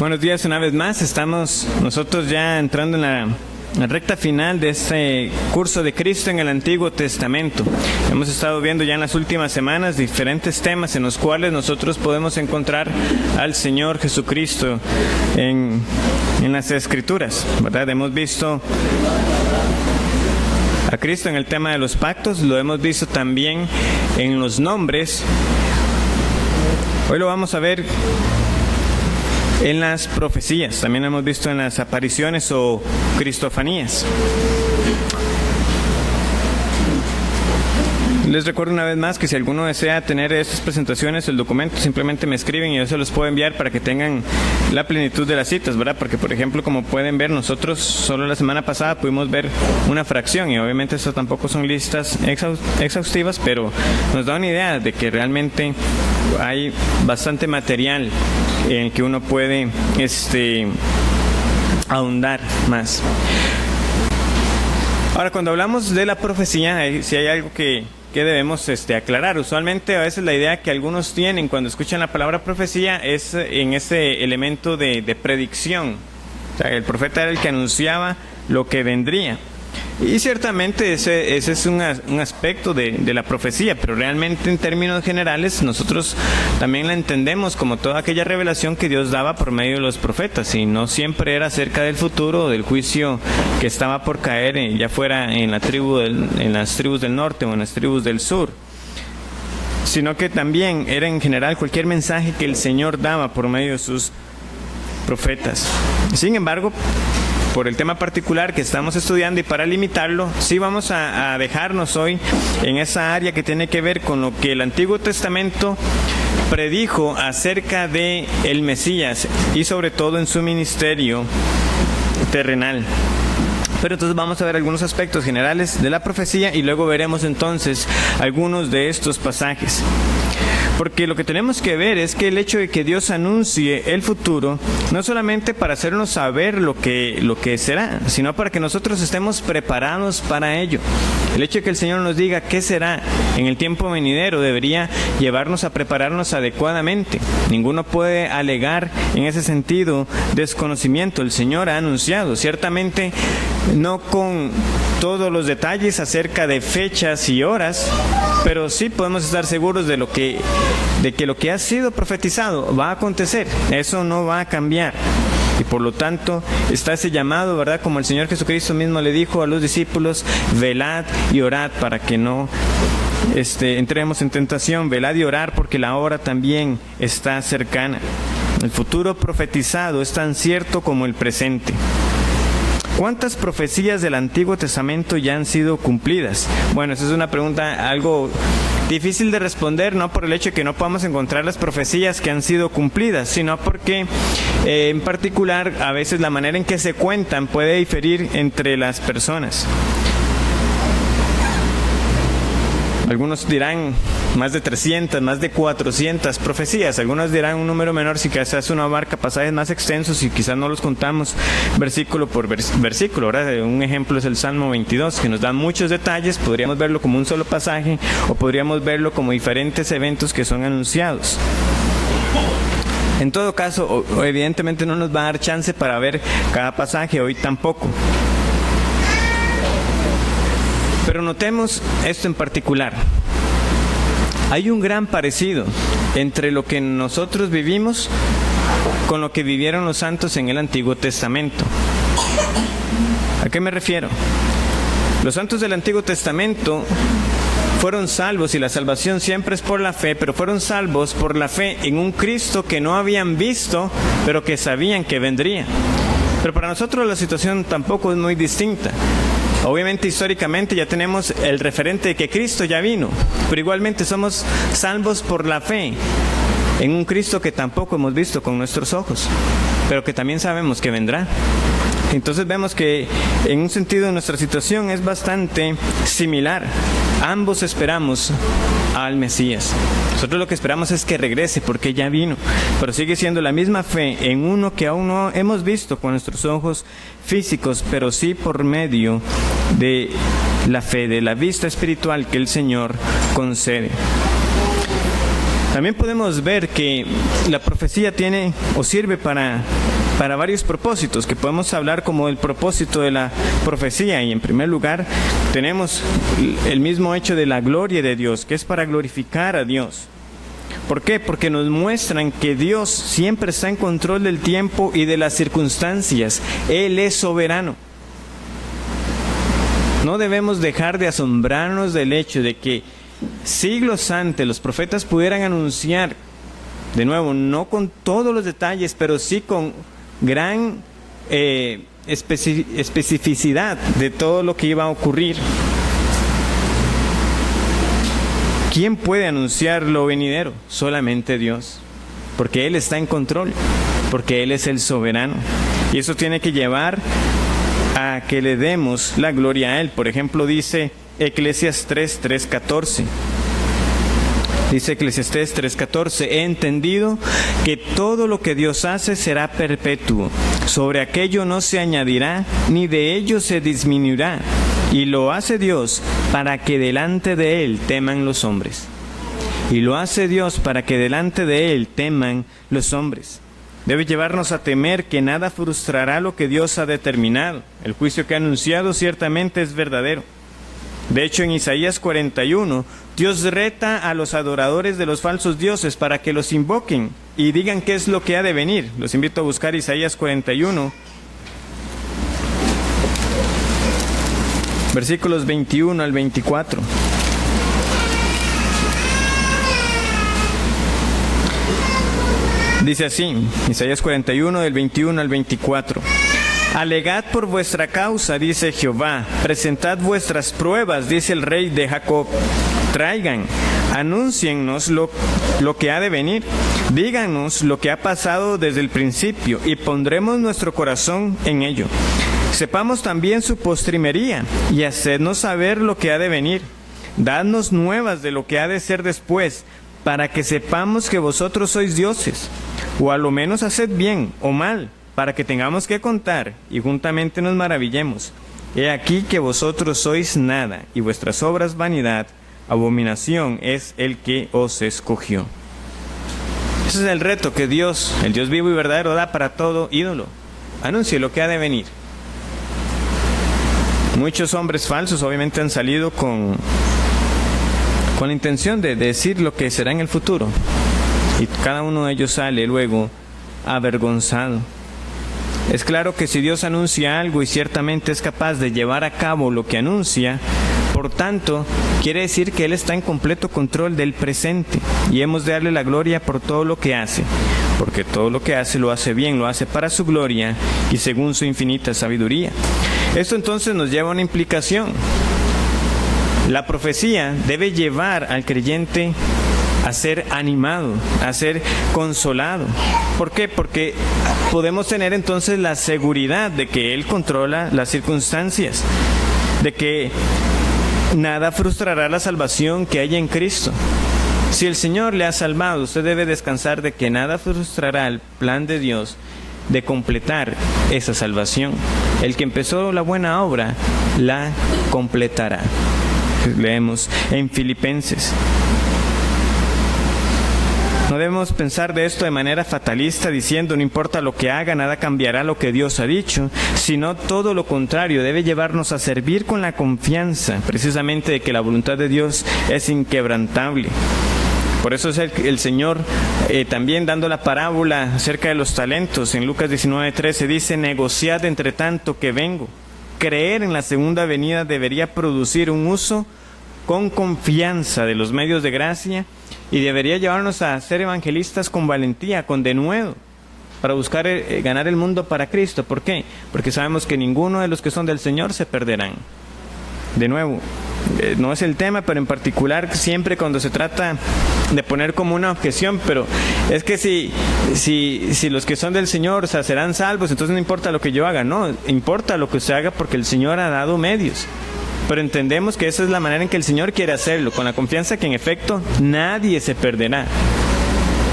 Buenos días una vez más. Estamos nosotros ya entrando en la recta final de este curso de Cristo en el Antiguo Testamento. Hemos estado viendo ya en las últimas semanas diferentes temas en los cuales nosotros podemos encontrar al Señor Jesucristo en las Escrituras, ¿verdad? Hemos visto a Cristo en el tema de los pactos, lo hemos visto también en los nombres. Hoy lo vamos a ver en las profecías, también hemos visto en las apariciones o cristofanías. Les recuerdo una vez más que si alguno desea tener estas presentaciones, el documento, simplemente me escriben y yo se los puedo enviar para que tengan la plenitud de las citas, ¿verdad? Porque, por ejemplo, como pueden ver, nosotros solo la semana pasada pudimos ver una fracción y obviamente estas tampoco son listas exhaustivas, pero nos da una idea de que realmente hay bastante material en el que uno puede ahondar más. Ahora, cuando hablamos de la profecía, si hay algo que debemos aclarar. Usualmente a veces la idea que algunos tienen cuando escuchan la palabra profecía es en ese elemento de predicción. O sea, el profeta era el que anunciaba lo que vendría. Y ciertamente ese es un aspecto de la profecía, pero realmente en términos generales nosotros también la entendemos como toda aquella revelación que Dios daba por medio de los profetas, y no siempre era acerca del futuro o del juicio que estaba por caer, ya fuera en las tribus del norte o en las tribus del sur, sino que también era en general cualquier mensaje que el Señor daba por medio de sus profetas. Sin embargo, por el tema particular que estamos estudiando y para limitarlo, sí vamos a dejarnos hoy en esa área que tiene que ver con lo que el Antiguo Testamento predijo acerca de el Mesías y sobre todo en su ministerio terrenal. Pero entonces vamos a ver algunos aspectos generales de la profecía y luego veremos entonces algunos de estos pasajes. Porque lo que tenemos que ver es que el hecho de que Dios anuncie el futuro, no solamente para hacernos saber lo que será, sino para que nosotros estemos preparados para ello. El hecho de que el Señor nos diga qué será en el tiempo venidero debería llevarnos a prepararnos adecuadamente. Ninguno puede alegar en ese sentido desconocimiento. El Señor ha anunciado, ciertamente no con todos los detalles acerca de fechas y horas, pero sí podemos estar seguros de que lo que ha sido profetizado va a acontecer. Eso no va a cambiar. Y por lo tanto está ese llamado, ¿verdad? Como el Señor Jesucristo mismo le dijo a los discípulos: velad y orad para que no entremos en tentación. Velad y orad porque la hora también está cercana. El futuro profetizado es tan cierto como el presente. ¿Cuántas profecías del Antiguo Testamento ya han sido cumplidas? Bueno, esa es una pregunta algo difícil de responder, no por el hecho de que no podamos encontrar las profecías que han sido cumplidas, sino porque en particular a veces la manera en que se cuentan puede diferir entre las personas. Algunos dirán más de 300, más de 400 profecías. Algunos dirán un número menor si quizás uno abarca pasajes más extensos y quizás no los contamos versículo por versículo. ¿Verdad? Un ejemplo es el Salmo 22, que nos da muchos detalles. Podríamos verlo como un solo pasaje o podríamos verlo como diferentes eventos que son anunciados. En todo caso, evidentemente no nos va a dar chance para ver cada pasaje, hoy tampoco. Pero notemos esto en particular. Hay un gran parecido entre lo que nosotros vivimos con lo que vivieron los santos en el Antiguo Testamento. ¿A qué me refiero? Los santos del Antiguo Testamento fueron salvos, y la salvación siempre es por la fe, pero fueron salvos por la fe en un Cristo que no habían visto, pero que sabían que vendría. Pero para nosotros la situación tampoco es muy distinta. Obviamente históricamente ya tenemos el referente de que Cristo ya vino, pero igualmente somos salvos por la fe en un Cristo que tampoco hemos visto con nuestros ojos, pero que también sabemos que vendrá. Entonces vemos que en un sentido nuestra situación es bastante similar. Ambos esperamos al Mesías. Nosotros lo que esperamos es que regrese porque ya vino, pero sigue siendo la misma fe en uno que aún no hemos visto con nuestros ojos físicos, pero sí por medio de la fe, de la vista espiritual que el Señor concede. También podemos ver que la profecía tiene o sirve para varios propósitos, que podemos hablar como el propósito de la profecía. Y en primer lugar, tenemos el mismo hecho de la gloria de Dios, que es para glorificar a Dios. ¿Por qué? Porque nos muestran que Dios siempre está en control del tiempo y de las circunstancias. Él es soberano. No debemos dejar de asombrarnos del hecho de que siglos antes los profetas pudieran anunciar, de nuevo, no con todos los detalles, pero sí con gran especificidad de todo lo que iba a ocurrir. ¿Quién puede anunciar lo venidero? Solamente Dios, porque Él está en control, porque Él es el soberano. Y eso tiene que llevar a que le demos la gloria a Él. Por ejemplo, dice Eclesiastés 3:14. Dice Eclesiastés 3:14: he entendido que todo lo que Dios hace será perpetuo. Sobre aquello no se añadirá, ni de ello se disminuirá. Y lo hace Dios para que delante de Él teman los hombres. Y lo hace Dios para que delante de Él teman los hombres. Debe llevarnos a temer que nada frustrará lo que Dios ha determinado. El juicio que ha anunciado ciertamente es verdadero. De hecho, en Isaías 41, Dios reta a los adoradores de los falsos dioses para que los invoquen y digan qué es lo que ha de venir. Los invito a buscar Isaías 41, versículos 21 al 24. Dice así, Isaías 41, del 21 al 24. Alegad por vuestra causa, dice Jehová, presentad vuestras pruebas, dice el Rey de Jacob. Traigan, anúnciennos lo que ha de venir, díganos lo que ha pasado desde el principio, y pondremos nuestro corazón en ello. Sepamos también su postrimería, y hacednos saber lo que ha de venir. Dadnos nuevas de lo que ha de ser después, para que sepamos que vosotros sois dioses. O a lo menos haced bien o mal, para que tengamos que contar y juntamente nos maravillemos. He aquí que vosotros sois nada, y vuestras obras vanidad, abominación es el que os escogió. Ese es el reto que Dios, el Dios vivo y verdadero, da para todo ídolo. Anuncie lo que ha de venir. Muchos hombres falsos obviamente han salido con la intención de decir lo que será en el futuro. Y cada uno de ellos sale luego avergonzado. Es claro que si Dios anuncia algo y ciertamente es capaz de llevar a cabo lo que anuncia, por tanto, quiere decir que Él está en completo control del presente y hemos de darle la gloria por todo lo que hace, porque todo lo que hace lo hace bien, lo hace para su gloria y según su infinita sabiduría. Esto entonces nos lleva a una implicación. La profecía debe llevar al creyente a ser animado, a ser consolado. ¿Por qué? Porque podemos tener entonces la seguridad de que Él controla las circunstancias, de que nada frustrará la salvación que hay en Cristo. Si el Señor le ha salvado, usted debe descansar de que nada frustrará el plan de Dios de completar esa salvación. El que empezó la buena obra, la completará. Leemos en Filipenses. No debemos pensar de esto de manera fatalista, diciendo no importa lo que haga, nada cambiará lo que Dios ha dicho, sino todo lo contrario, debe llevarnos a servir con la confianza, precisamente de que la voluntad de Dios es inquebrantable. Por eso es el Señor también dando la parábola acerca de los talentos. En Lucas 19:13 dice, negociad entre tanto que vengo. Creer en la segunda venida debería producir un uso con confianza de los medios de gracia y debería llevarnos a ser evangelistas con valentía, con denuedo, para buscar ganar el mundo para Cristo. ¿Por qué? Porque sabemos que ninguno de los que son del Señor se perderán. De nuevo, no es el tema, pero en particular siempre cuando se trata de poner como una objeción, pero es que si los que son del Señor, o sea, serán salvos, entonces no importa lo que yo haga. No, importa lo que usted haga porque el Señor ha dado medios. Pero entendemos que esa es la manera en que el Señor quiere hacerlo, con la confianza que en efecto nadie se perderá.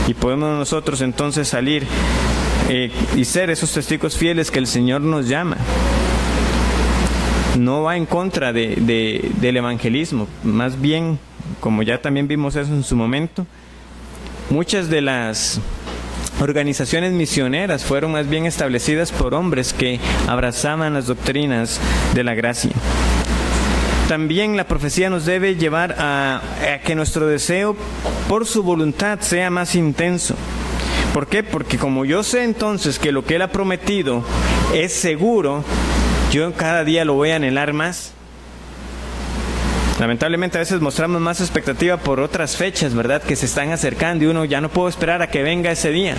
Y podemos nosotros entonces salir y ser esos testigos fieles que el Señor nos llama. No va en contra del evangelismo, más bien, como ya también vimos eso en su momento, Muchas de las organizaciones misioneras fueron más bien establecidas por hombres que abrazaban las doctrinas de la gracia. También la profecía nos debe llevar a que nuestro deseo por su voluntad sea más intenso. ¿Por qué? Porque como yo sé entonces que lo que Él ha prometido es seguro, yo cada día lo voy a anhelar más. Lamentablemente a veces mostramos más expectativa por otras fechas, ¿verdad?, que se están acercando y uno ya no puedo esperar a que venga ese día.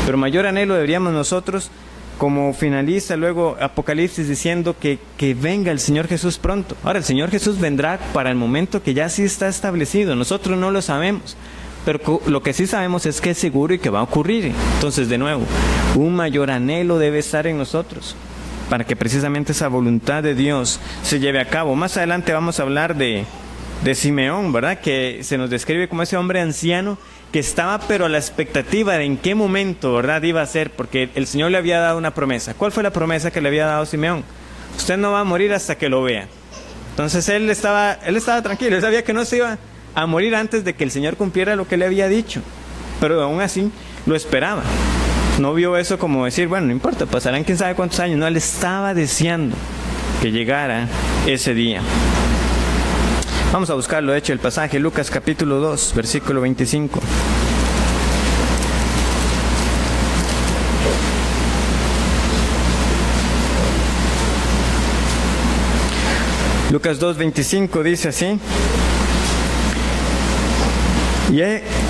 Pero mayor anhelo deberíamos nosotros, como finaliza luego Apocalipsis diciendo que venga el Señor Jesús pronto. Ahora, el Señor Jesús vendrá para el momento que ya sí está establecido. Nosotros no lo sabemos, pero lo que sí sabemos es que es seguro y que va a ocurrir. Entonces, de nuevo, un mayor anhelo debe estar en nosotros para que precisamente esa voluntad de Dios se lleve a cabo. Más adelante vamos a hablar de Simeón, ¿verdad?, que se nos describe como ese hombre anciano que estaba pero a la expectativa de en qué momento, ¿verdad?, iba a ser, porque el Señor le había dado una promesa. ¿Cuál fue la promesa que le había dado Simeón? Usted no va a morir hasta que lo vea. Entonces él estaba tranquilo, él sabía que no se iba a morir antes de que el Señor cumpliera lo que le había dicho, pero aún así lo esperaba. No vio eso como decir, bueno, no importa, pasarán quién sabe cuántos años. No, él estaba deseando que llegara ese día. Vamos a buscarlo, de hecho, el pasaje, Lucas capítulo 2, versículo 25. Lucas 2, 25 dice así: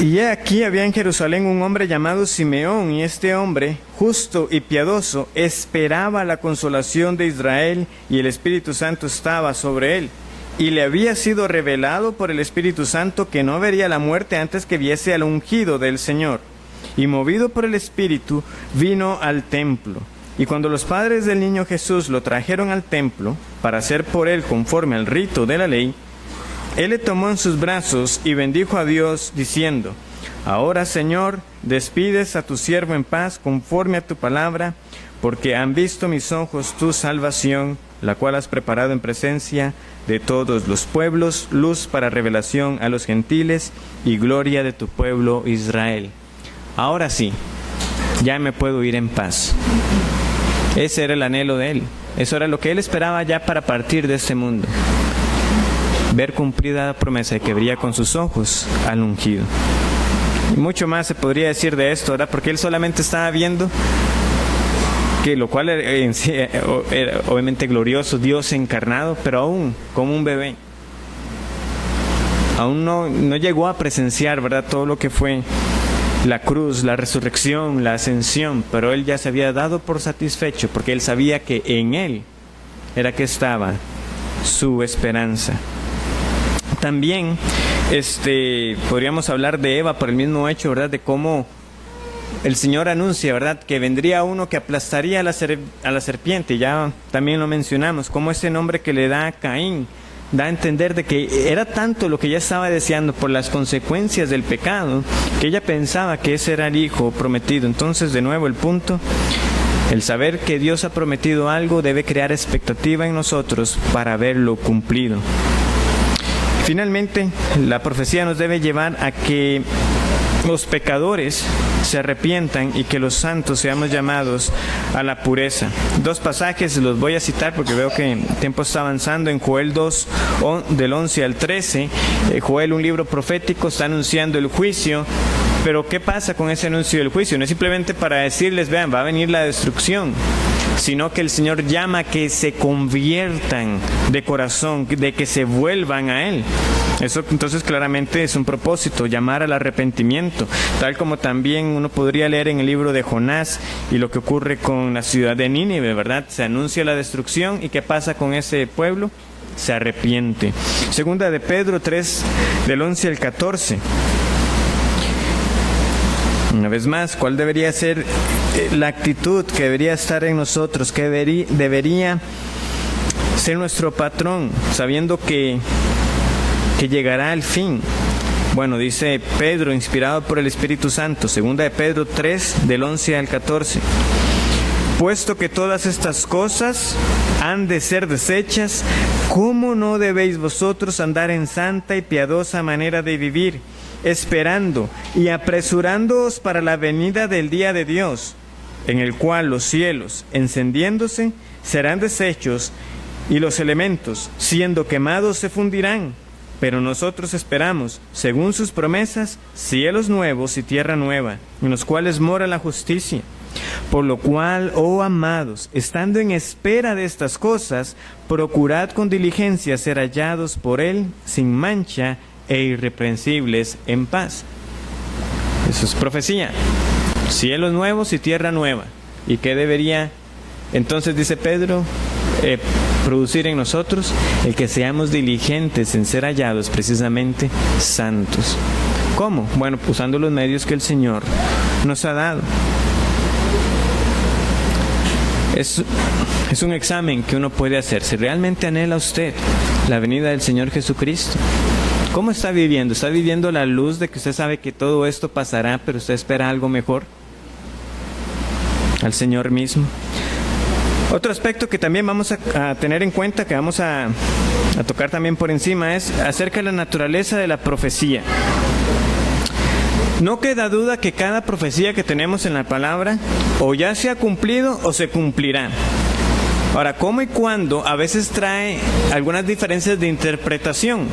Y he aquí había en Jerusalén un hombre llamado Simeón, y este hombre, justo y piadoso, esperaba la consolación de Israel, y el Espíritu Santo estaba sobre él. Y le había sido revelado por el Espíritu Santo que no vería la muerte antes que viese al ungido del Señor. Y movido por el Espíritu, vino al templo. Y cuando los padres del niño Jesús lo trajeron al templo, para hacer por él conforme al rito de la ley, él le tomó en sus brazos y bendijo a Dios, diciendo: Ahora, Señor, despides a tu siervo en paz conforme a tu palabra, porque han visto mis ojos tu salvación, la cual has preparado en presencia de todos los pueblos, luz para revelación a los gentiles y gloria de tu pueblo Israel. Ahora sí, ya me puedo ir en paz. Ese era el anhelo de él. Eso era lo que él esperaba ya para partir de este mundo. Ver cumplida la promesa de que vería con sus ojos al ungido. Y mucho más se podría decir de esto, ¿verdad? Porque él solamente estaba viendo que lo cual en sí era obviamente glorioso, Dios encarnado, pero aún como un bebé. Aún no llegó a presenciar, ¿verdad?, todo lo que fue la cruz, la resurrección, la ascensión, pero él ya se había dado por satisfecho, porque él sabía que en él era que estaba su esperanza. También podríamos hablar de Eva por el mismo hecho, ¿verdad?, de cómo el Señor anuncia, ¿verdad?, que vendría uno que aplastaría a la serpiente. Ya también lo mencionamos, como ese nombre que le da a Caín da a entender de que era tanto lo que ella estaba deseando por las consecuencias del pecado, que ella pensaba que ese era el hijo prometido. Entonces, de nuevo, el punto: el saber que Dios ha prometido algo debe crear expectativa en nosotros para verlo cumplido. Finalmente, la profecía nos debe llevar a que los pecadores se arrepientan y que los santos seamos llamados a la pureza. Dos pasajes los voy a citar porque veo que el tiempo está avanzando. En Joel 2, del 11 al 13, Joel, un libro profético, está anunciando el juicio. Pero ¿qué pasa con ese anuncio del juicio? No es simplemente para decirles, vean, va a venir la destrucción, sino que el Señor llama a que se conviertan de corazón, de que se vuelvan a Él. Eso entonces claramente es un propósito, llamar al arrepentimiento, tal como también uno podría leer en el libro de Jonás y lo que ocurre con la ciudad de Nínive, ¿verdad? Se anuncia la destrucción y ¿qué pasa con ese pueblo? Se arrepiente. Segunda de Pedro 3, del 11 al 14. Una vez más, ¿cuál debería ser la actitud que debería estar en nosotros? Que debería ser nuestro patrón, sabiendo que llegará el fin? Bueno, dice Pedro, inspirado por el Espíritu Santo, segunda de Pedro 3, del 11 al 14. Puesto que todas estas cosas han de ser deshechas, ¿cómo no debéis vosotros andar en santa y piadosa manera de vivir, esperando y apresurándoos para la venida del día de Dios, en el cual los cielos, encendiéndose, serán deshechos, y los elementos, siendo quemados, se fundirán. Pero nosotros esperamos, según sus promesas, cielos nuevos y tierra nueva, en los cuales mora la justicia. Por lo cual, oh amados, estando en espera de estas cosas, procurad con diligencia ser hallados por Él, sin mancha e irreprensibles en paz. Eso es profecía. Cielos nuevos y tierra nueva. ¿Y qué debería, entonces, dice Pedro, producir en nosotros? El que seamos diligentes en ser hallados precisamente santos. ¿Cómo? Bueno, usando los medios que el Señor nos ha dado. Es un examen que uno puede hacer. Si realmente anhela usted la venida del Señor Jesucristo, ¿cómo está viviendo? ¿Está viviendo la luz de que usted sabe que todo esto pasará, pero usted espera algo mejor? Al Señor mismo. Otro aspecto que también vamos a tener en cuenta, que vamos a tocar también por encima, es acerca de la naturaleza de la profecía. No queda duda que cada profecía que tenemos en la palabra o ya se ha cumplido o se cumplirá. Ahora, ¿cómo y cuándo? A veces trae algunas diferencias de interpretación.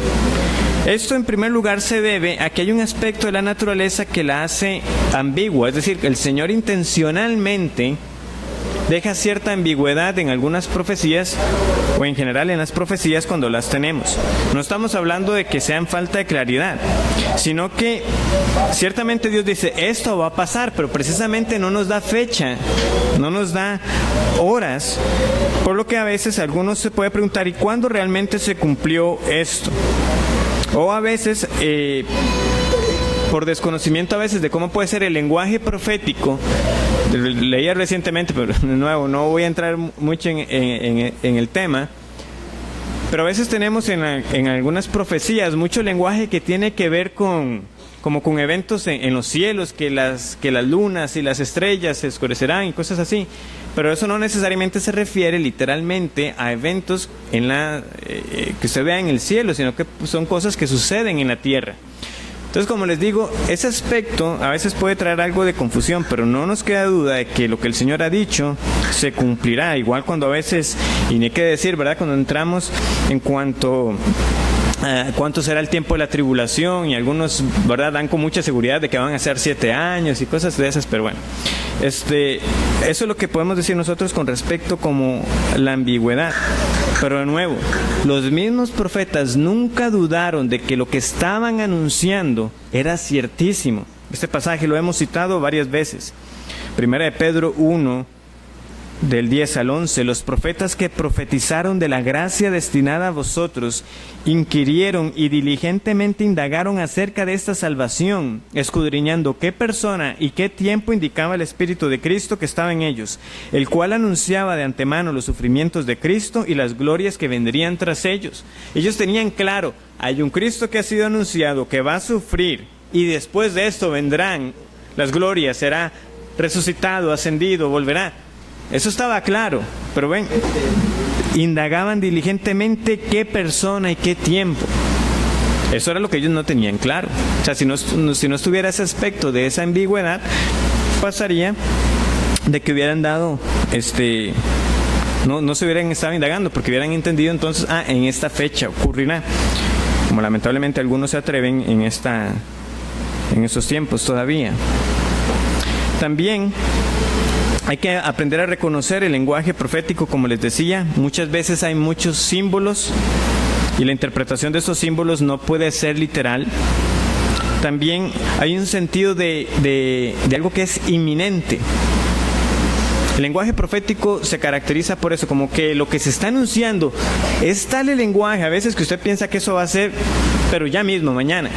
Esto, en primer lugar, se debe a que hay un aspecto de la naturaleza que la hace ambigua. Es decir, que el Señor intencionalmente deja cierta ambigüedad en algunas profecías, o en general en las profecías cuando las tenemos. No estamos hablando de que sean falta de claridad, sino que ciertamente Dios dice, esto va a pasar, pero precisamente no nos da fecha, no nos da horas, por lo que a veces algunos se puede preguntar, ¿y cuándo realmente se cumplió esto? O a veces, por desconocimiento a veces de cómo puede ser el lenguaje profético. Leía recientemente, pero de nuevo no voy a entrar mucho en el tema, pero a veces tenemos en algunas profecías mucho lenguaje que tiene que ver con eventos en los cielos, que las lunas y las estrellas se oscurecerán y cosas así, pero eso no necesariamente se refiere literalmente a eventos que se vean en el cielo, sino que son cosas que suceden en la tierra. Entonces, como les digo, ese aspecto a veces puede traer algo de confusión, pero no nos queda duda de que lo que el Señor ha dicho se cumplirá. Igual cuando a veces, y ni qué decir, ¿verdad? Cuando entramos en cuanto cuánto será el tiempo de la tribulación, y algunos, ¿verdad?, dan con mucha seguridad de que van a ser 7 años y cosas de esas, pero bueno, eso es lo que podemos decir nosotros con respecto como la ambigüedad. Pero de nuevo, los mismos profetas nunca dudaron de que lo que estaban anunciando era ciertísimo. Este pasaje lo hemos citado varias veces. Primera de Pedro 1, del 10 al 11, los profetas que profetizaron de la gracia destinada a vosotros, inquirieron y diligentemente indagaron acerca de esta salvación, escudriñando qué persona y qué tiempo indicaba el Espíritu de Cristo que estaba en ellos, el cual anunciaba de antemano los sufrimientos de Cristo y las glorias que vendrían tras ellos. Ellos tenían claro, hay un Cristo que ha sido anunciado, que va a sufrir, y después de esto vendrán las glorias, será resucitado, ascendido, volverá. Eso estaba claro, pero ven, indagaban diligentemente qué persona y qué tiempo. Eso era lo que ellos no tenían claro. O sea, si no estuviera ese aspecto de esa ambigüedad, pasaría de que hubieran dado, no se hubieran estado indagando, porque hubieran entendido entonces, en esta fecha ocurrirá. Como lamentablemente algunos se atreven en estos tiempos todavía. También hay que aprender a reconocer el lenguaje profético, como les decía. Muchas veces hay muchos símbolos y la interpretación de esos símbolos no puede ser literal. También hay un sentido de algo que es inminente. El lenguaje profético se caracteriza por eso, como que lo que se está anunciando es tal el lenguaje, a veces que usted piensa que eso va a ser, pero ya mismo, mañana.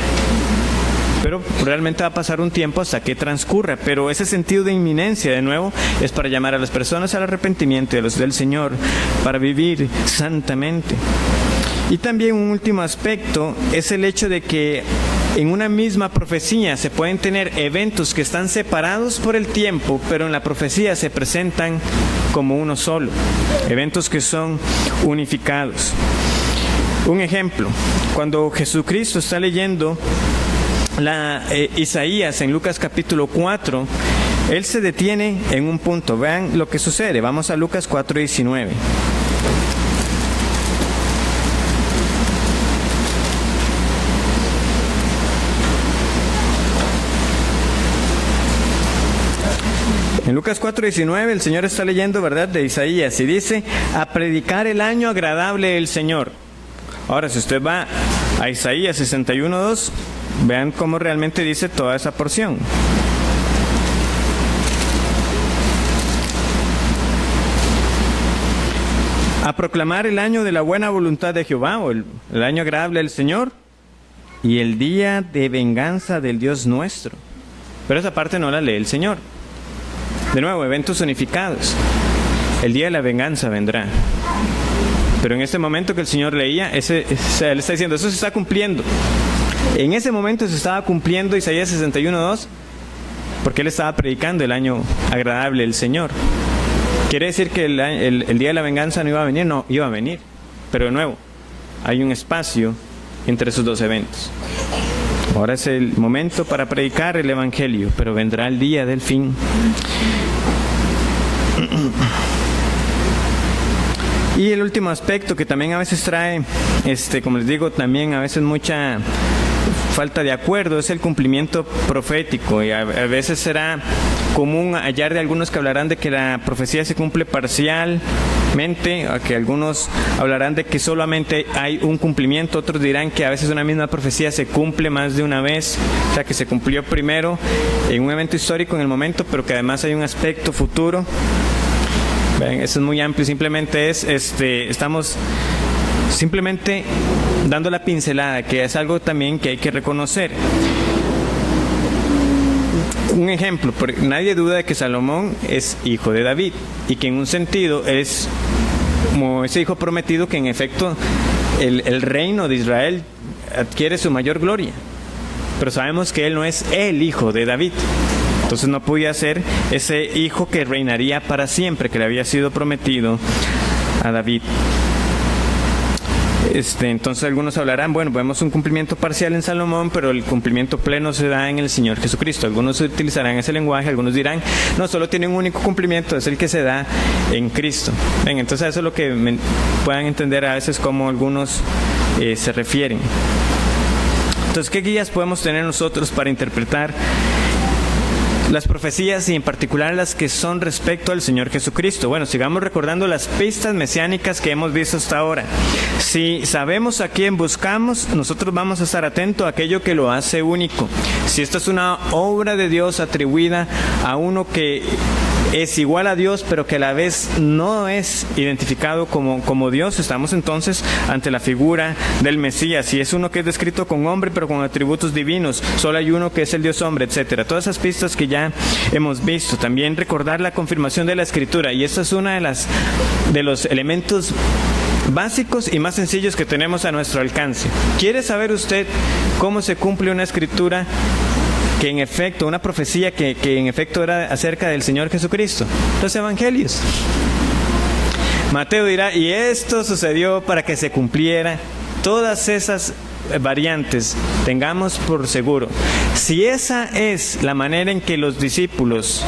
Pero realmente va a pasar un tiempo hasta que transcurra. Pero ese sentido de inminencia, de nuevo, es para llamar a las personas al arrepentimiento de los del Señor, para vivir santamente. Y también un último aspecto es el hecho de que en una misma profecía se pueden tener eventos que están separados por el tiempo, pero en la profecía se presentan como uno solo. Eventos que son unificados. Un ejemplo, cuando Jesucristo está leyendo Isaías en Lucas capítulo 4, él se detiene en un punto. Vean lo que sucede. Vamos a Lucas 4:19. En Lucas 4:19 el Señor está leyendo, ¿verdad?, de Isaías, y dice: a predicar el año agradable del Señor. Ahora, si usted va a Isaías 61:2, vean cómo realmente dice toda esa porción. A proclamar el año de la buena voluntad de Jehová, o el año agradable del Señor, y el día de venganza del Dios nuestro. Pero esa parte no la lee el Señor. De nuevo, eventos unificados. El día de la venganza vendrá. Pero en este momento que el Señor leía, él está diciendo, eso se está cumpliendo. En ese momento se estaba cumpliendo Isaías 61:2, porque él estaba predicando el año agradable del Señor. ¿Quiere decir que el día de la venganza no iba a venir? No, iba a venir. Pero de nuevo, hay un espacio entre esos dos eventos. Ahora es el momento para predicar el Evangelio, pero vendrá el día del fin. Y el último aspecto que también a veces trae, como les digo, también a veces mucha falta de acuerdo, es el cumplimiento profético. Y a veces será común hallar de algunos que hablarán de que la profecía se cumple parcialmente, a que algunos hablarán de que solamente hay un cumplimiento, otros dirán que a veces una misma profecía se cumple más de una vez, o sea que se cumplió primero en un evento histórico en el momento, pero que además hay un aspecto futuro. Ven, eso es muy amplio, simplemente estamos simplemente dando la pincelada, que es algo también que hay que reconocer. Un ejemplo, nadie duda de que Salomón es hijo de David y que en un sentido es como ese hijo prometido, que en efecto el reino de Israel adquiere su mayor gloria, pero sabemos que él no es el hijo de David. Entonces no podía ser ese hijo que reinaría para siempre, que le había sido prometido a David. Entonces algunos hablarán, bueno, vemos un cumplimiento parcial en Salomón, pero el cumplimiento pleno se da en el Señor Jesucristo. Algunos utilizarán ese lenguaje, algunos dirán, no, solo tiene un único cumplimiento, es el que se da en Cristo. Ven, entonces eso es lo que puedan entender a veces cómo algunos se refieren. Entonces, ¿qué guías podemos tener nosotros para interpretar las profecías y en particular las que son respecto al Señor Jesucristo? Bueno, sigamos recordando las pistas mesiánicas que hemos visto hasta ahora. Si sabemos a quién buscamos, nosotros vamos a estar atentos a aquello que lo hace único. Si esta es una obra de Dios atribuida a uno que es igual a Dios, pero que a la vez no es identificado como Dios, estamos entonces ante la figura del Mesías. Si es uno que es descrito con hombre, pero con atributos divinos, solo hay uno que es el Dios hombre, etcétera. Todas esas pistas que ya hemos visto. También recordar la confirmación de la Escritura, y esta es una de los elementos básicos y más sencillos que tenemos a nuestro alcance. ¿Quiere saber usted cómo se cumple una escritura que en efecto, una profecía que en efecto era acerca del Señor Jesucristo? Los evangelios. Mateo dirá, y esto sucedió para que se cumpliera. Todas esas variantes, tengamos por seguro, si esa es la manera en que los discípulos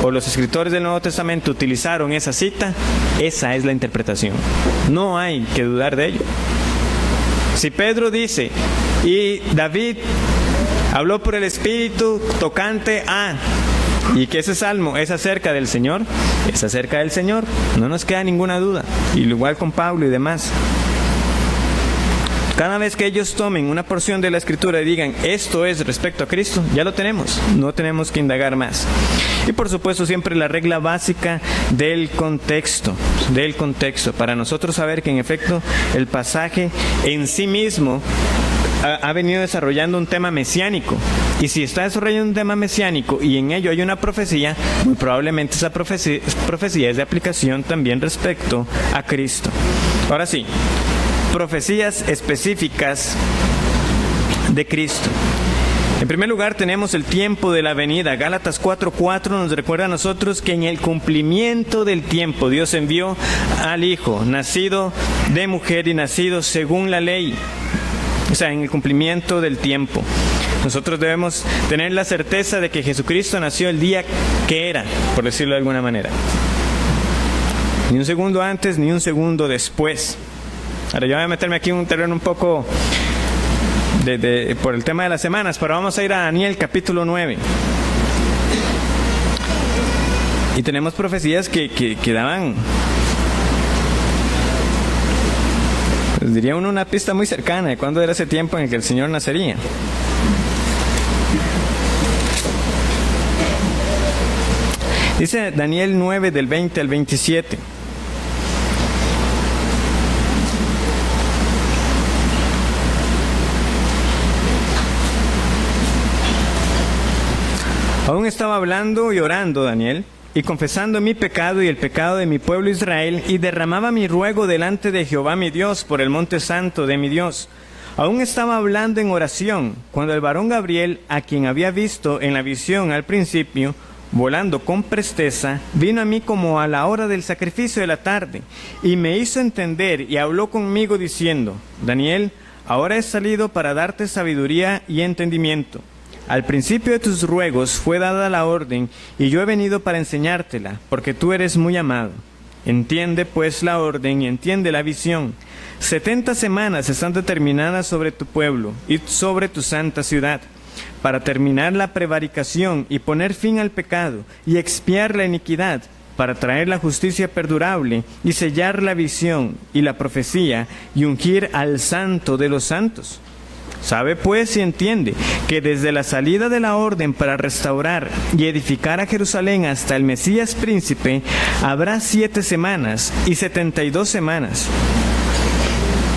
o los escritores del Nuevo Testamento utilizaron esa cita, esa es la interpretación. No hay que dudar de ello. Si Pedro dice, y David habló por el Espíritu tocante a, y que ese salmo es acerca del Señor, es acerca del Señor, no nos queda ninguna duda. Y igual con Pablo y demás. Cada vez que ellos tomen una porción de la Escritura y digan, esto es respecto a Cristo, ya lo tenemos, no tenemos que indagar más. Y por supuesto siempre la regla básica del contexto, para nosotros saber que en efecto el pasaje en sí mismo ha venido desarrollando un tema mesiánico. Y si está desarrollando un tema mesiánico y en ello hay una profecía, muy probablemente esa profecía es de aplicación también respecto a Cristo. Ahora sí, profecías específicas de Cristo. En primer lugar tenemos el tiempo de la venida. Gálatas 4:4 nos recuerda a nosotros que en el cumplimiento del tiempo Dios envió al Hijo, nacido de mujer y nacido según la ley. O sea, en el cumplimiento del tiempo. Nosotros debemos tener la certeza de que Jesucristo nació el día que era, por decirlo de alguna manera. Ni un segundo antes, ni un segundo después. Ahora yo voy a meterme aquí en un terreno un poco por el tema de las semanas, pero vamos a ir a Daniel capítulo 9. Y tenemos profecías que daban, pues diría uno, una pista muy cercana de cuándo era ese tiempo en el que el Señor nacería. Dice Daniel 9 del 20 al 27. Aún estaba hablando y orando Daniel, y confesando mi pecado y el pecado de mi pueblo Israel, y derramaba mi ruego delante de Jehová mi Dios por el monte santo de mi Dios. Aún estaba hablando en oración, cuando el varón Gabriel, a quien había visto en la visión al principio, volando con presteza, vino a mí como a la hora del sacrificio de la tarde, y me hizo entender y habló conmigo diciendo: Daniel, ahora he salido para darte sabiduría y entendimiento. Al principio de tus ruegos fue dada la orden, y yo he venido para enseñártela, porque tú eres muy amado. Entiende pues la orden y entiende la visión. 70 semanas están determinadas sobre tu pueblo y sobre tu santa ciudad, para terminar la prevaricación y poner fin al pecado y expiar la iniquidad, para traer la justicia perdurable y sellar la visión y la profecía y ungir al santo de los santos. Sabe pues y entiende que desde la salida de la orden para restaurar y edificar a Jerusalén hasta el Mesías príncipe, habrá 7 semanas y 72 semanas.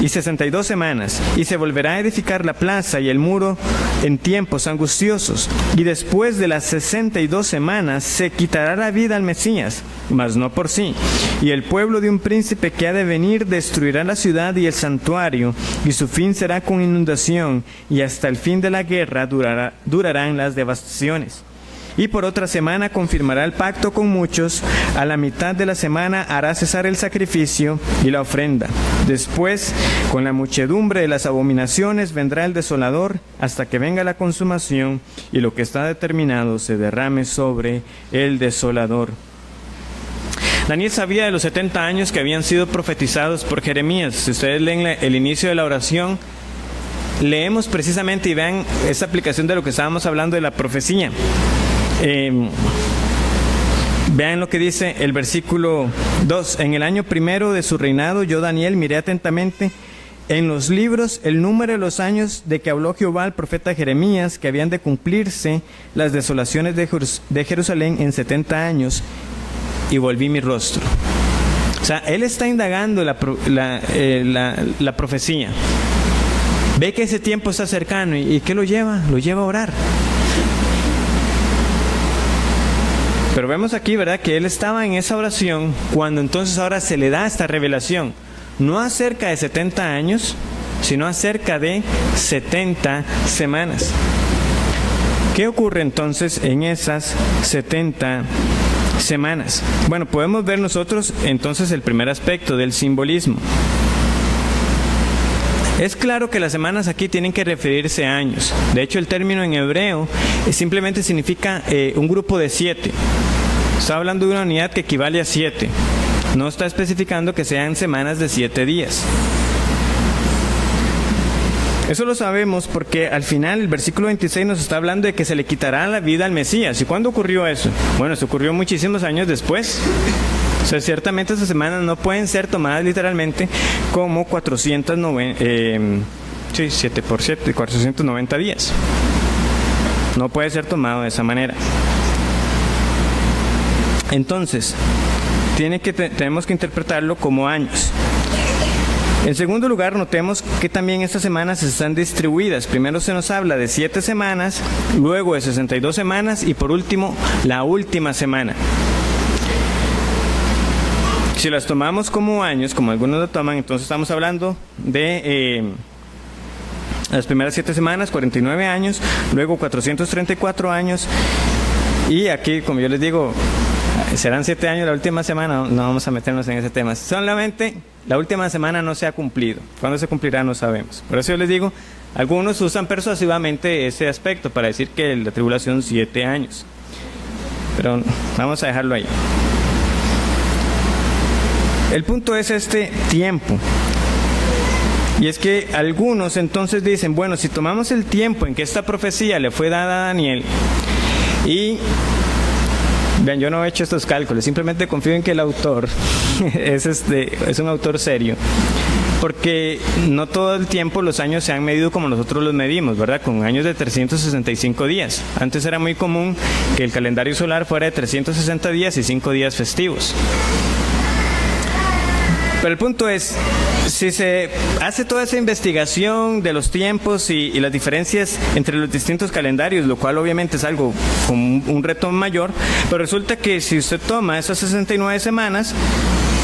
Y 62 semanas, y se volverá a edificar la plaza y el muro en tiempos angustiosos. Y después de las 62 semanas se quitará la vida al Mesías, mas no por sí. Y el pueblo de un príncipe que ha de venir destruirá la ciudad y el santuario, y su fin será con inundación, y hasta el fin de la guerra durarán las devastaciones. Y por otra semana confirmará el pacto con muchos, a la mitad de la semana hará cesar el sacrificio y la ofrenda. Después, con la muchedumbre de las abominaciones vendrá el desolador, hasta que venga la consumación, y lo que está determinado se derrame sobre el desolador. Daniel sabía de los 70 años que habían sido profetizados por Jeremías. Si ustedes leen el inicio de la oración, leemos precisamente y vean esa aplicación de lo que estábamos hablando de la profecía. Vean lo que dice el versículo 2. En el año primero de su reinado, yo Daniel miré atentamente en los libros el número de los años de que habló Jehová al profeta Jeremías, que habían de cumplirse las desolaciones de Jerusalén en 70 años, y volví mi rostro. O sea, él está indagando la profecía. Ve que ese tiempo está cercano, ¿y qué lo lleva? Lo lleva a orar. Pero vemos aquí, ¿verdad?, que él estaba en esa oración cuando entonces ahora se le da esta revelación. No acerca de 70 años, sino acerca de 70 semanas. ¿Qué ocurre entonces en esas 70 semanas? Bueno, podemos ver nosotros entonces el primer aspecto del simbolismo. Es claro que las semanas aquí tienen que referirse a años. De hecho, el término en hebreo simplemente significa un grupo de 7. Está hablando de una unidad que equivale a 7. No está especificando que sean semanas de 7 días. Eso lo sabemos porque al final el versículo 26 nos está hablando de que se le quitará la vida al Mesías. ¿Y cuándo ocurrió eso? Bueno, eso ocurrió muchísimos años después. O sea, ciertamente esas semanas no pueden ser tomadas literalmente como 7 por 7, 490 días. No puede ser tomado de esa manera. Entonces, tenemos que interpretarlo como años. En segundo lugar, notemos que también estas semanas están distribuidas. Primero se nos habla de 7 semanas, luego de 62 semanas y por último, la última semana. Si las tomamos como años, como algunos lo toman, entonces estamos hablando de las primeras 7 semanas, 49 años, luego 434 años, y aquí, como yo les digo, serán 7 años la última semana. No vamos a meternos en ese tema. Solamente la última semana no se ha cumplido. ¿Cuándo se cumplirá? No sabemos. Por eso yo les digo, Algunos usan persuasivamente ese aspecto para decir que la tribulación 7 años. Pero vamos a dejarlo ahí. El punto es este tiempo. Y es que algunos entonces dicen, bueno, si tomamos el tiempo en que esta profecía le fue dada a Daniel, y vean, yo no he hecho estos cálculos, simplemente confío en que el autor es un autor serio, porque no todo el tiempo los años se han medido como nosotros los medimos, ¿verdad? Con años de 365 días. Antes era muy común que el calendario solar fuera de 360 días y 5 días festivos. Pero el punto es, si se hace toda esa investigación de los tiempos y las diferencias entre los distintos calendarios, lo cual obviamente es algo con un reto mayor, pero resulta que si usted toma esas 69 semanas,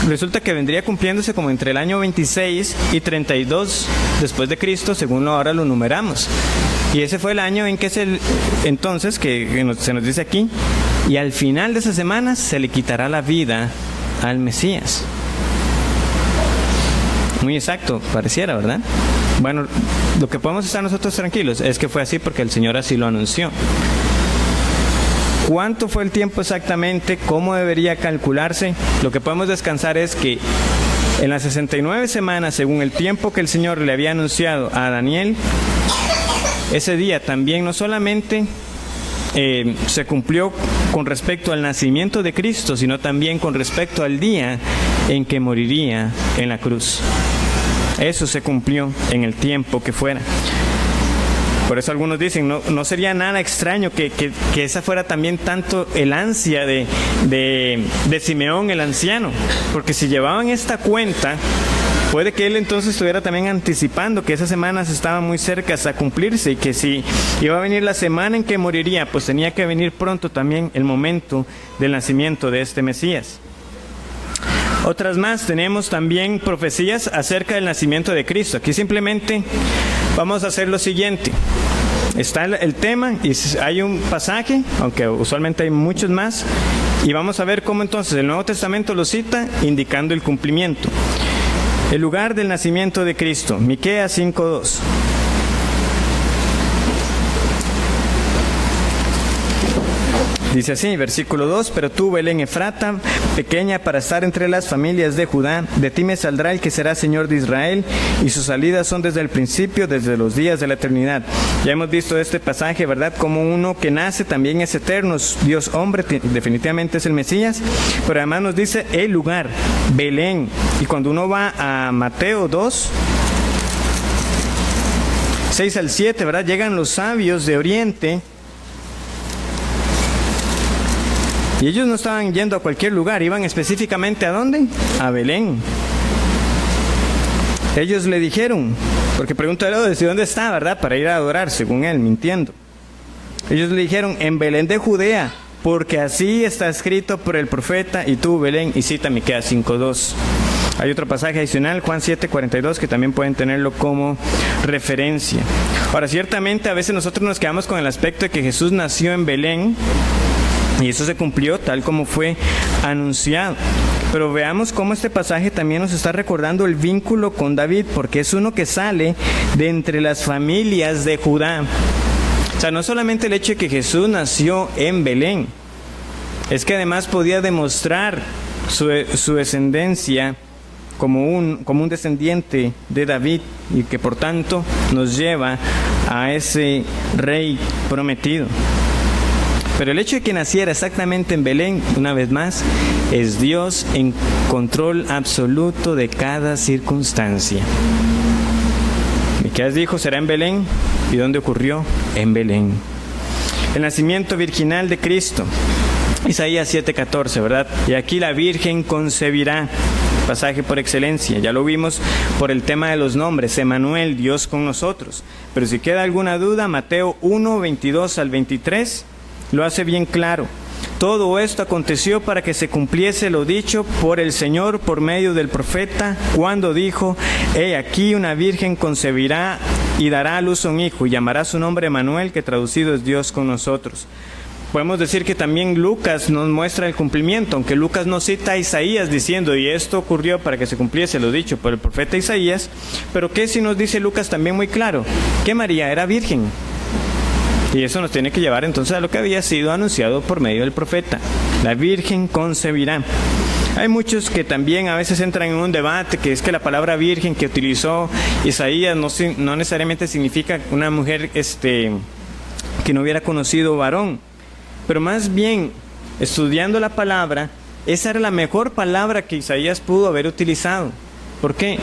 resulta que vendría cumpliéndose como entre el año 26 y 32 después de Cristo, según ahora lo numeramos. Y ese fue el año en que entonces, que se nos dice aquí, y al final de esas semanas se le quitará la vida al Mesías. Muy exacto, pareciera, ¿verdad? Bueno, lo que podemos estar nosotros tranquilos es que fue así porque el Señor así lo anunció. ¿Cuánto fue el tiempo exactamente? ¿Cómo debería calcularse? Lo que podemos descansar es que en las 69 semanas, según el tiempo que el Señor le había anunciado a Daniel, ese día también no solamente se cumplió con respecto al nacimiento de Cristo, sino también con respecto al día en que moriría en la cruz. Eso se cumplió en el tiempo que fuera. Por eso algunos dicen, no sería nada extraño que esa fuera también tanto el ansia de Simeón el anciano, porque si llevaban esta cuenta, puede que él entonces estuviera también anticipando que esas semanas estaban muy cercas a cumplirse y que si iba a venir la semana en que moriría, pues tenía que venir pronto también el momento del nacimiento de este Mesías. Otras más, tenemos también profecías acerca del nacimiento de Cristo. Aquí simplemente vamos a hacer lo siguiente. Está el tema y hay un pasaje, aunque usualmente hay muchos más, y vamos a ver cómo entonces el Nuevo Testamento lo cita indicando el cumplimiento. El lugar del nacimiento de Cristo, Miqueas 5:2. Dice así, versículo 2, pero tú, Belén Efrata, pequeña para estar entre las familias de Judá, de ti me saldrá el que será Señor de Israel, y sus salidas son desde el principio, desde los días de la eternidad. Ya hemos visto este pasaje, ¿verdad? Como uno que nace también es eterno, Dios hombre, definitivamente es el Mesías, pero además nos dice el lugar, Belén. Y cuando uno va a Mateo 2, 6 al 7, ¿verdad? Llegan los sabios de Oriente, y ellos no estaban yendo a cualquier lugar, iban específicamente ¿a dónde? A Belén. Ellos le dijeron, porque pregunta Herodes, ¿de dónde está, verdad? Para ir a adorar, según él, mintiendo. Ellos le dijeron, en Belén de Judea, porque así está escrito por el profeta, y tú, Belén, y cita Miqueas 5:2. Hay otro pasaje adicional, Juan 7:42, que también pueden tenerlo como referencia. Ahora, ciertamente a veces nosotros nos quedamos con el aspecto de que Jesús nació en Belén, y eso se cumplió tal como fue anunciado. Pero veamos cómo este pasaje también nos está recordando el vínculo con David, porque es uno que sale de entre las familias de Judá. O sea, no solamente el hecho de que Jesús nació en Belén, es que además podía demostrar su descendencia como un descendiente de David, y que por tanto nos lleva a ese rey prometido. Pero el hecho de que naciera exactamente en Belén, una vez más, es Dios en control absoluto de cada circunstancia. Miqueas dijo, será en Belén. ¿Y dónde ocurrió? En Belén. El nacimiento virginal de Cristo. Isaías 7:14, ¿verdad? Y aquí la Virgen concebirá. Pasaje por excelencia. Ya lo vimos por el tema de los nombres. Emmanuel, Dios con nosotros. Pero si queda alguna duda, Mateo 1:22 al 23... lo hace bien claro. Todo esto aconteció para que se cumpliese lo dicho por el Señor por medio del profeta, cuando dijo, he aquí una virgen concebirá y dará a luz un hijo, y llamará su nombre Emmanuel, que traducido es Dios con nosotros. Podemos decir que también Lucas nos muestra el cumplimiento, aunque Lucas no cita a Isaías diciendo, y esto ocurrió para que se cumpliese lo dicho por el profeta Isaías, pero que sí nos dice Lucas también muy claro, que María era virgen. Y eso nos tiene que llevar entonces a lo que había sido anunciado por medio del profeta. La virgen concebirá. Hay muchos que también a veces entran en un debate, que es que la palabra virgen que utilizó Isaías no necesariamente significa una mujer que no hubiera conocido varón. Pero más bien, estudiando la palabra, esa era la mejor palabra que Isaías pudo haber utilizado. ¿Por qué?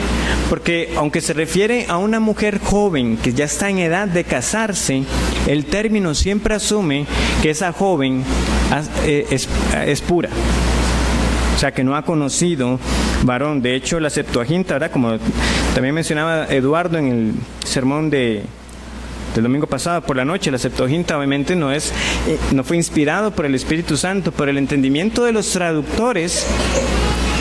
Porque aunque se refiere a una mujer joven que ya está en edad de casarse, el término siempre asume que esa joven es pura. O sea, que no ha conocido varón. De hecho, la Septuaginta, ¿verdad? Como también mencionaba Eduardo en el sermón del domingo pasado por la noche, la Septuaginta obviamente no fue inspirado por el Espíritu Santo, por el entendimiento de los traductores.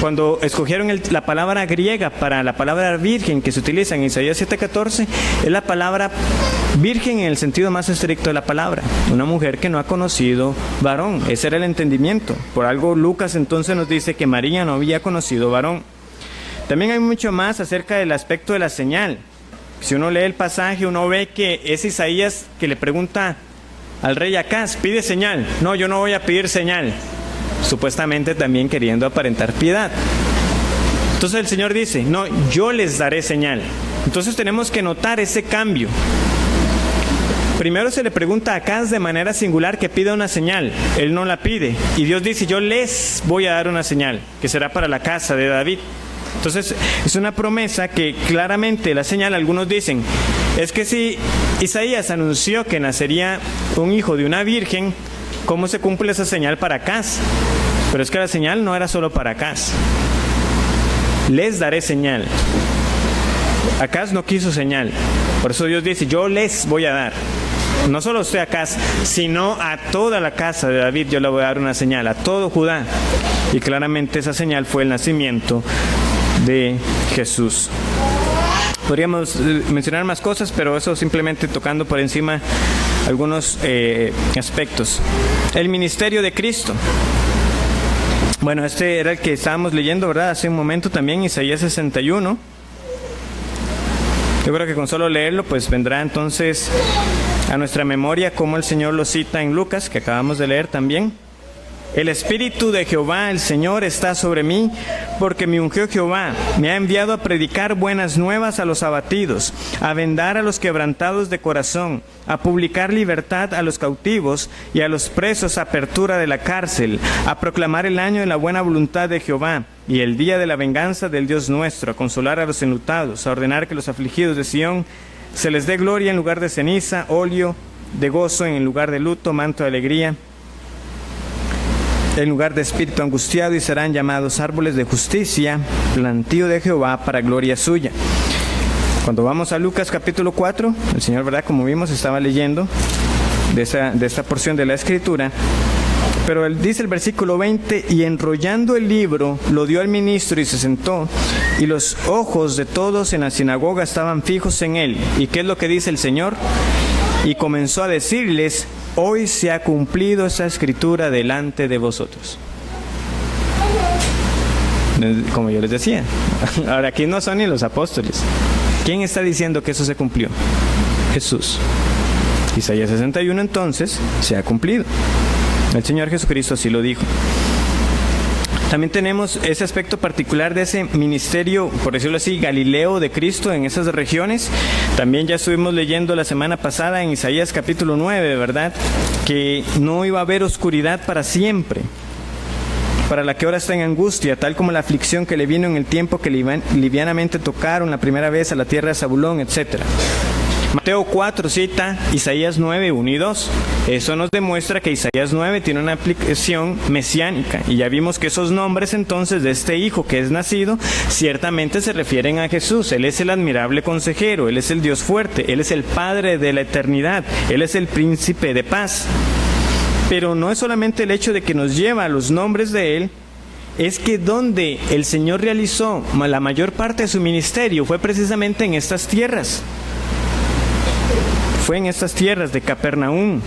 Cuando escogieron la palabra griega para la palabra virgen que se utiliza en Isaías 7:14, es la palabra virgen en el sentido más estricto de la palabra. Una mujer que no ha conocido varón. Ese era el entendimiento. Por algo Lucas entonces nos dice que María no había conocido varón. También hay mucho más acerca del aspecto de la señal. Si uno lee el pasaje, uno ve que es Isaías que le pregunta al rey Acaz, pide señal. No, yo no voy a pedir señal. Supuestamente también queriendo aparentar piedad. Entonces el Señor dice, no, yo les daré señal. Entonces tenemos que notar ese cambio. Primero se le pregunta a Acaz de manera singular que pida una señal. Él no la pide. Y Dios dice, yo les voy a dar una señal, que será para la casa de David. Entonces es una promesa que claramente la señal, algunos dicen, es que si Isaías anunció que nacería un hijo de una virgen, ¿cómo se cumple esa señal para Acaz? Pero es que la señal no era solo para Acaz. Les daré señal. Acaz no quiso señal. Por eso Dios dice, yo les voy a dar. No solo a usted Acaz, sino a toda la casa de David yo le voy a dar una señal, a todo Judá. Y claramente esa señal fue el nacimiento de Jesús. Podríamos mencionar más cosas, pero eso simplemente tocando por encima algunos aspectos. El ministerio de Cristo. Bueno, este era el que estábamos leyendo, ¿verdad? Hace un momento también, Isaías 61. Yo creo que con solo leerlo, pues vendrá entonces a nuestra memoria cómo el Señor lo cita en Lucas, que acabamos de leer también. El Espíritu de Jehová, el Señor, está sobre mí, porque me ungió Jehová. Me ha enviado a predicar buenas nuevas a los abatidos, a vendar a los quebrantados de corazón, a publicar libertad a los cautivos y a los presos apertura de la cárcel, a proclamar el año de la buena voluntad de Jehová y el día de la venganza del Dios nuestro, a consolar a los enlutados, a ordenar que los afligidos de Sión se les dé gloria en lugar de ceniza, óleo de gozo en lugar de luto, manto de alegría en lugar de espíritu angustiado, y serán llamados árboles de justicia, plantío de Jehová para gloria suya. Cuando vamos a Lucas capítulo 4, el Señor, ¿verdad? Como vimos, estaba leyendo de esta porción de la Escritura, pero él dice el versículo 20, y enrollando el libro, lo dio al ministro y se sentó, y los ojos de todos en la sinagoga estaban fijos en él. ¿Y qué es lo que dice el Señor? Y comenzó a decirles, hoy se ha cumplido esa escritura delante de vosotros. Como yo les decía, ahora aquí no son ni los apóstoles. ¿Quién está diciendo que eso se cumplió? Jesús. Isaías 61 entonces se ha cumplido. El Señor Jesucristo así lo dijo. También tenemos ese aspecto particular de ese ministerio, por decirlo así, Galileo de Cristo en esas regiones. También ya estuvimos leyendo la semana pasada en Isaías capítulo 9, ¿verdad? Que no iba a haber oscuridad para siempre, para la que ahora está en angustia, tal como la aflicción que le vino en el tiempo que livianamente tocaron la primera vez a la tierra de Zabulón, etc. Mateo 4 cita Isaías 9, 1 y 2. Eso nos demuestra que Isaías 9 tiene una aplicación mesiánica. Y ya vimos que esos nombres entonces de este hijo que es nacido, ciertamente se refieren a Jesús. Él es el admirable consejero, Él es el Dios fuerte, Él es el Padre de la eternidad, Él es el príncipe de paz. Pero no es solamente el hecho de que nos lleva a los nombres de Él, es que donde el Señor realizó la mayor parte de su ministerio fue precisamente en estas tierras. Fue en estas tierras de Capernaum.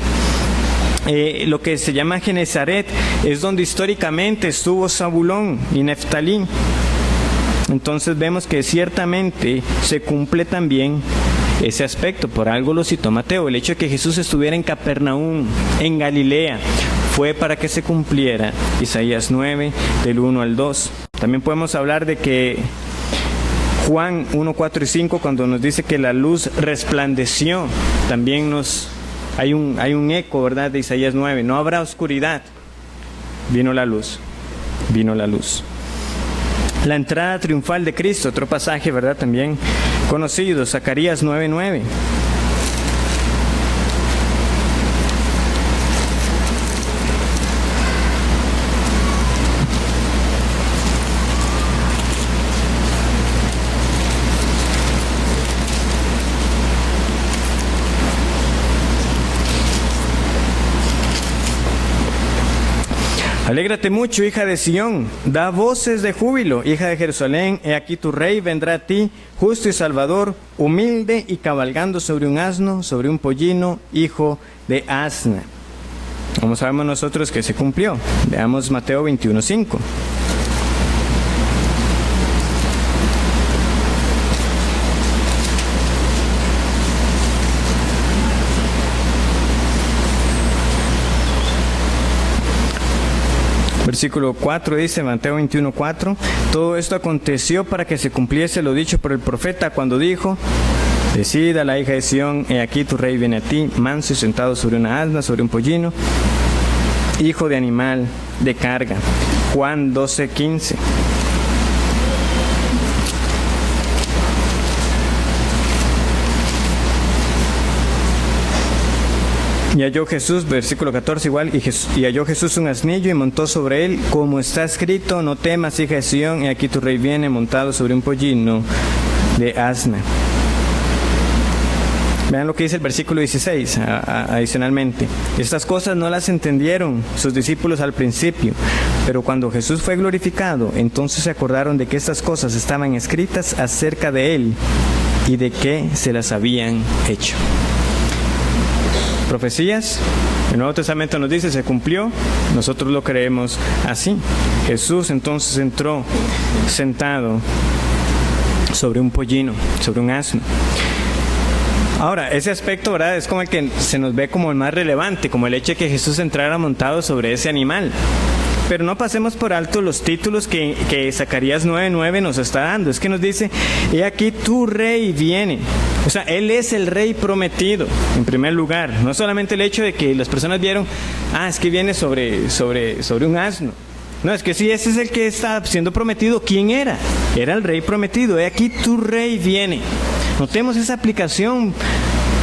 lo que se llama Genezaret, es donde históricamente estuvo Zabulón y Neftalí. Entonces vemos que ciertamente se cumple también ese aspecto. Por algo lo citó Mateo. El hecho de que Jesús estuviera en Capernaum, en Galilea, fue para que se cumpliera Isaías 9, del 1 al 2. También podemos hablar de que Juan 1, 4 y 5, cuando nos dice que la luz resplandeció, también hay un eco, ¿verdad?, de Isaías 9. No habrá oscuridad. Vino la luz. Vino la luz. La entrada triunfal de Cristo, otro pasaje, ¿verdad?, también conocido, Zacarías 9:9. Alégrate mucho, hija de Sión, da voces de júbilo, hija de Jerusalén, he aquí tu rey vendrá a ti, justo y salvador, humilde y cabalgando sobre un asno, sobre un pollino, hijo de asna. ¿Cómo sabemos nosotros que se cumplió? Veamos Mateo 21:5. Versículo 4 dice, Mateo 21:4, todo esto aconteció para que se cumpliese lo dicho por el profeta cuando dijo, decid a la hija de Sión, he aquí tu rey viene a ti, manso y sentado sobre una asna, sobre un pollino, hijo de animal de carga. Juan 12:15. Y halló Jesús, versículo 14 igual, y halló Jesús un asnillo y montó sobre él, como está escrito, no temas, hija de Sión, y aquí tu rey viene montado sobre un pollino de asna. Vean lo que dice el versículo 16, adicionalmente. Estas cosas no las entendieron sus discípulos al principio, pero cuando Jesús fue glorificado, entonces se acordaron de que estas cosas estaban escritas acerca de él y de que se las habían hecho. Profecías, el Nuevo Testamento nos dice, se cumplió, nosotros lo creemos así. Jesús entonces entró sentado sobre un pollino, sobre un asno. Ahora, ese aspecto, ¿verdad?, es como el que se nos ve como el más relevante, como el hecho de que Jesús entrara montado sobre ese animal. Pero no pasemos por alto los títulos que Zacarías 9:9 nos está dando. Es que nos dice, he aquí tu rey viene. O sea, Él es el rey prometido, en primer lugar. No solamente el hecho de que las personas vieron, es que viene sobre un asno. No, es que sí, ese es el que está siendo prometido. ¿Quién era? Era el rey prometido. He aquí tu rey viene. Notemos esa aplicación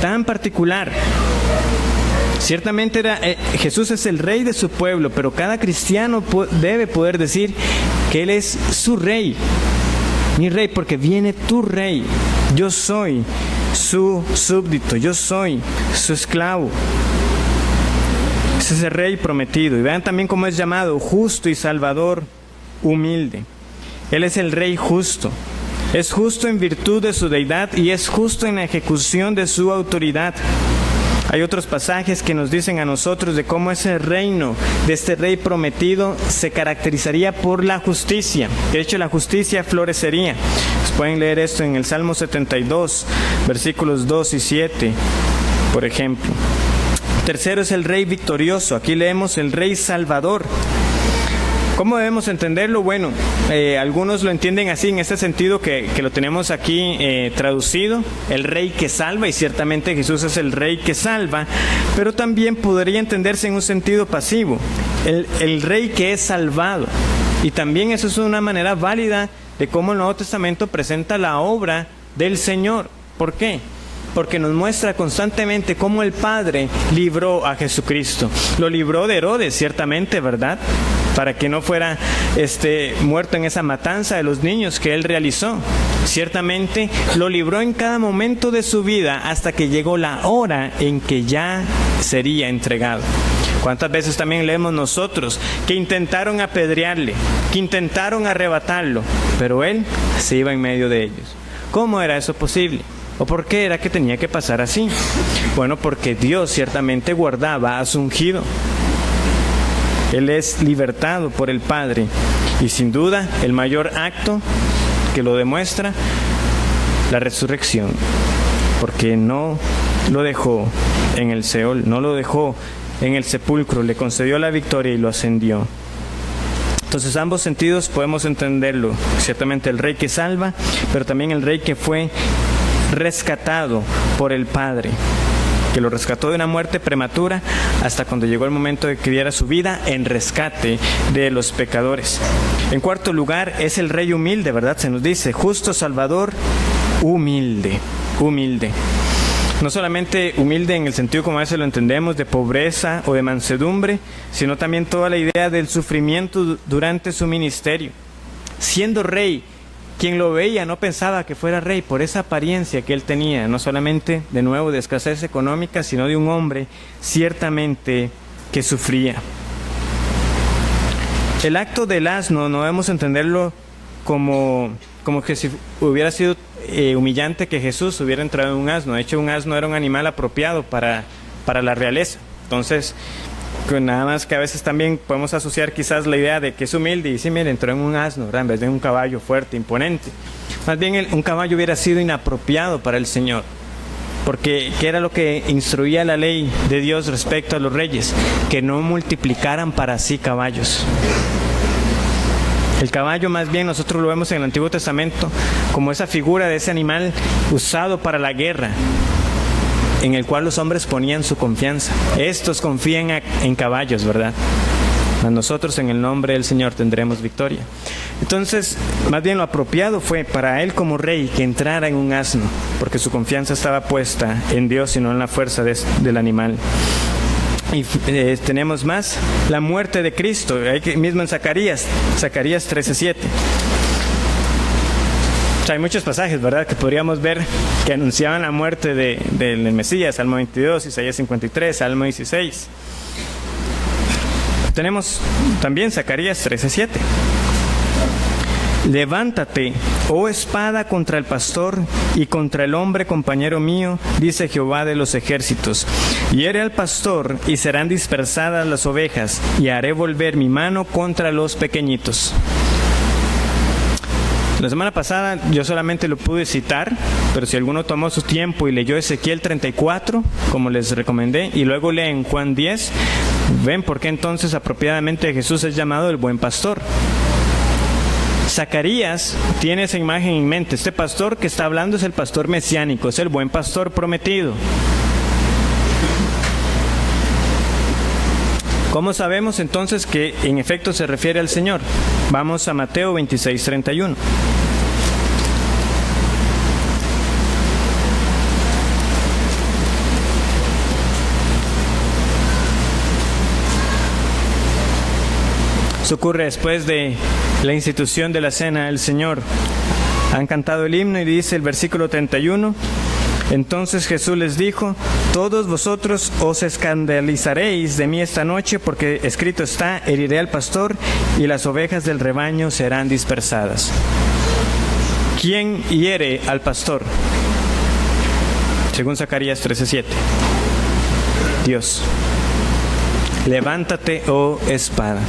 tan particular. Ciertamente Jesús es el rey de su pueblo, pero cada cristiano debe poder decir que Él es su rey. Mi rey, porque viene tu rey. Yo soy su súbdito, yo soy su esclavo. Ese es el rey prometido. Y vean también cómo es llamado, justo y salvador, humilde. Él es el rey justo. Es justo en virtud de su deidad y es justo en la ejecución de su autoridad. Hay otros pasajes que nos dicen a nosotros de cómo ese reino de este rey prometido se caracterizaría por la justicia. De hecho, la justicia florecería. Pueden leer esto en el Salmo 72, versículos 2 y 7, por ejemplo. Tercero es el rey victorioso. Aquí leemos el rey salvador. ¿Cómo debemos entenderlo? Bueno, algunos lo entienden así, en este sentido que lo tenemos aquí traducido, el rey que salva, y ciertamente Jesús es el rey que salva, pero también podría entenderse en un sentido pasivo, el rey que es salvado. Y también eso es una manera válida de cómo el Nuevo Testamento presenta la obra del Señor. ¿Por qué? Porque nos muestra constantemente cómo el Padre libró a Jesucristo. Lo libró de Herodes, ciertamente, ¿verdad?, para que no fuera muerto en esa matanza de los niños que él realizó. Ciertamente lo libró en cada momento de su vida hasta que llegó la hora en que ya sería entregado. ¿Cuántas veces también leemos nosotros que intentaron apedrearle, que intentaron arrebatarlo, pero él se iba en medio de ellos? ¿Cómo era eso posible? ¿O por qué era que tenía que pasar así? Bueno, porque Dios ciertamente guardaba a su ungido. Él es libertado por el Padre. Y sin duda, el mayor acto que lo demuestra, la resurrección. Porque no lo dejó en el Seol, no lo dejó en el sepulcro, le concedió la victoria y lo ascendió. Entonces, ambos sentidos podemos entenderlo. Ciertamente el Rey que salva, pero también el Rey que fue rescatado por el Padre, que lo rescató de una muerte prematura hasta cuando llegó el momento de que diera su vida en rescate de los pecadores. En cuarto lugar, es el Rey humilde, ¿verdad? Se nos dice, justo, Salvador, humilde, humilde. No solamente humilde en el sentido como a veces lo entendemos, de pobreza o de mansedumbre, sino también toda la idea del sufrimiento durante su ministerio. Siendo rey, quien lo veía no pensaba que fuera rey por esa apariencia que él tenía, no solamente de nuevo de escasez económica, sino de un hombre ciertamente que sufría. El acto del asno no debemos entenderlo como que si hubiera sido humillante que Jesús hubiera entrado en un asno. De hecho, un asno era un animal apropiado para la realeza. Entonces, nada más que a veces también podemos asociar quizás la idea de que es humilde y sí, mire, entró en un asno, ¿verdad? En vez de un caballo fuerte, imponente. Más bien un caballo hubiera sido inapropiado para el Señor, porque ¿qué era lo que instruía la ley de Dios respecto a los reyes? Que no multiplicaran para sí caballos. El caballo, más bien, nosotros lo vemos en el Antiguo Testamento como esa figura de ese animal usado para la guerra, en el cual los hombres ponían su confianza. Estos confían en caballos, ¿verdad? Mas nosotros en el nombre del Señor tendremos victoria. Entonces, más bien lo apropiado fue para él como rey que entrara en un asno, porque su confianza estaba puesta en Dios y no en la fuerza del animal. Y tenemos más, la muerte de Cristo, ahí mismo en Zacarías 13:7. O sea, hay muchos pasajes, ¿verdad?, que podríamos ver que anunciaban la muerte del Mesías, Salmo 22, Isaías 53, Salmo 16. Tenemos también Zacarías 13:7. Levántate, oh espada, contra el pastor y contra el hombre compañero mío, dice Jehová de los ejércitos. Hiere al pastor y serán dispersadas las ovejas, y haré volver mi mano contra los pequeñitos. La semana pasada yo solamente lo pude citar, pero si alguno tomó su tiempo y leyó Ezequiel 34, como les recomendé, y luego leen Juan 10, ven por qué entonces apropiadamente Jesús es llamado el buen pastor. Zacarías tiene esa imagen en mente. Este pastor que está hablando es el pastor mesiánico, es el buen pastor prometido. ¿Cómo sabemos entonces que en efecto se refiere al Señor? Vamos a Mateo 26:31. Eso ocurre después de la institución de la cena del Señor. Han cantado el himno y dice el versículo 31, entonces Jesús les dijo, todos vosotros os escandalizaréis de mí esta noche, porque escrito está, heriré al pastor y las ovejas del rebaño serán dispersadas. ¿Quién hiere al pastor? Según Zacarías 13:7. Dios. Levántate, oh espada.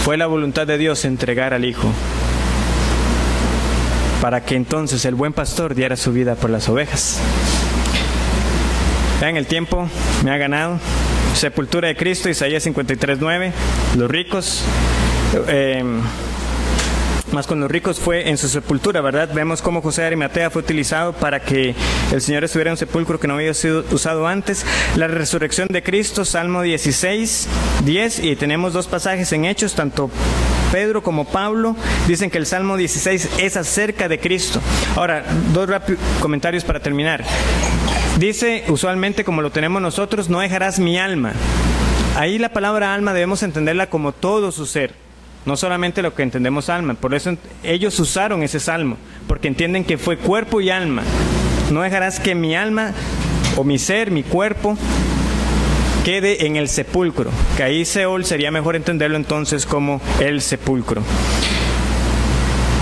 Fue la voluntad de Dios entregar al Hijo, para que entonces el buen pastor diera su vida por las ovejas. Vean, el tiempo me ha ganado. Sepultura de Cristo, Isaías 53:9. Los ricos, más con los ricos fue en su sepultura, ¿verdad? Vemos cómo José de Arimatea fue utilizado para que el Señor estuviera en un sepulcro que no había sido usado antes. La resurrección de Cristo, Salmo 16:10, y tenemos dos pasajes en Hechos, tanto Pedro como Pablo dicen que el Salmo 16 es acerca de Cristo. Ahora, dos rápidos comentarios para terminar. Dice, usualmente como lo tenemos nosotros, no dejarás mi alma. Ahí la palabra alma debemos entenderla como todo su ser, no solamente lo que entendemos alma. Por eso ellos usaron ese salmo, porque entienden que fue cuerpo y alma. No dejarás que mi alma o mi ser, mi cuerpo, quede en el sepulcro, que ahí Seol sería mejor entenderlo entonces como el sepulcro.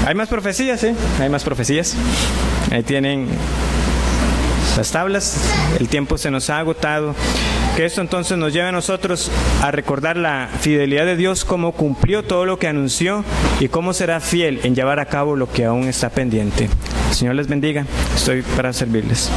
Hay más profecías, ¿sí? Hay más profecías. Ahí tienen las tablas. El tiempo se nos ha agotado. Que esto entonces nos lleve a nosotros a recordar la fidelidad de Dios, cómo cumplió todo lo que anunció y cómo será fiel en llevar a cabo lo que aún está pendiente. El Señor les bendiga. Estoy para servirles.